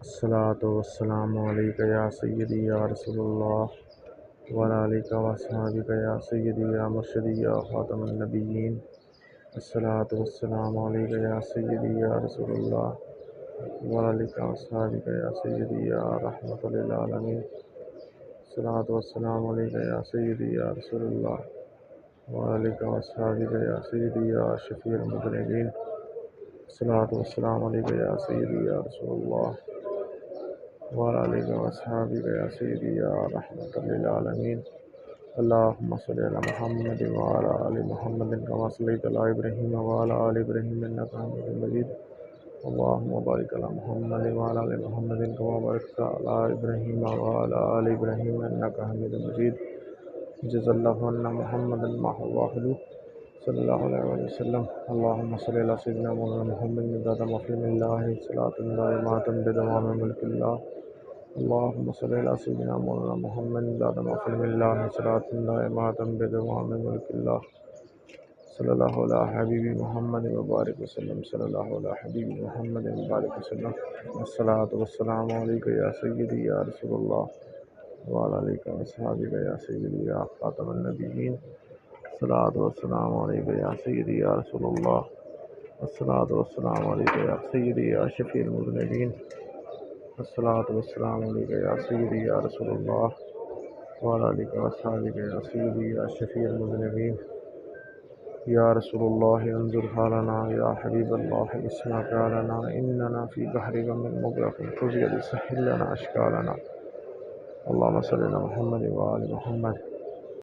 الصلاة والسلام عليك يا سيدي يا رسول الله وعلى آلك وأصحابك يا سيدي يا مرشدي يا خاتم النبيين. الصلاة والسلام عليك يا سيدي يا رسول الله وعلى آلك وأصحابك يا سيدي يا رحمة للعالمين. الصلاة والسلام عليك يا سيدي يا رسول الله وعلى آلك وأصحابك يا سيدي يا شفيع المذنبين. الصلاة والسلام عليك يا سيدي يا رسول الله وعلى آلك وأصحابك يا سيدي يا رحمة للعالمين. اللهم صل على محمد وعلى آل محمد كما صليت على إبراهيم وعلى آل إبراهيم إنك حميد مجيد. اللهم بارك على محمد وعلى آل محمد كما باركت على إبراهيم وعلى آل إبراهيم إنك حميد مجيد. جزا الله عنا محمدا ما هو صلى الله عليه وسلم. اللهم صل على سيدنا مولانا محمد ذات مخلوق الله صلاة دائمة بدوام ملك الله. اللهم صل على سيدنا مولانا محمد ذات مخلوق الله صلاة دائمة بدوام ملك الله. صلى الله على حبيبي محمد وبارك وسلم. صلى الله على حبيبي محمد وبارك وسلم. الصلاة والسلام عليك يا سيدي يا رسول الله وعلى آلك وأصحابك يا سيدي يا خاتم النبيين. الصلاة والسلام عليك يا سيدي يا رسول الله. الصلاة والسلام عليك يا سيدي يا شفيع المذنبين. الصلاة والسلام عليك يا سيدي يا رسول الله وعلى آلك وأصحابك يا سيدي يا شفيع المذنبين. يا رسول الله انظر حالنا، يا حبيب الله اسمع قالنا، إننا في بحر غم مغرق خذ يدي سهل لنا أشكالنا. اللهم صل على محمد وآل محمد